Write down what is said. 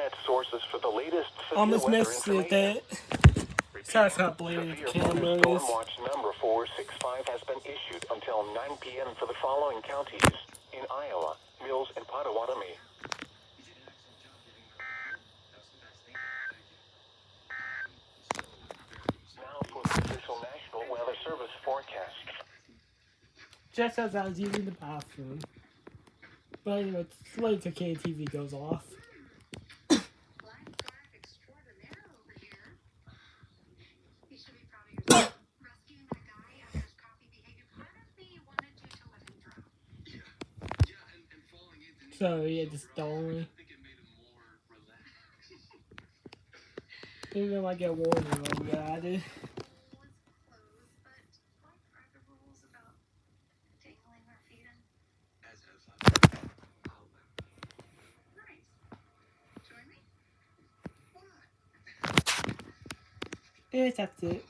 internet sources for the latest severe Almost weather missed information. it. Sorry for how blatant the Severe camera is. storm watch number 465 has been issued until 9 p.m. for the following counties in Iowa, Mills, and Potawatomi. Now for the official National Weather Service forecast. Just as I was using the bathroom. But anyway, it's late to KTV goes off. So yeah, just don't. Even though I get warning when you add it. Yes, that's it.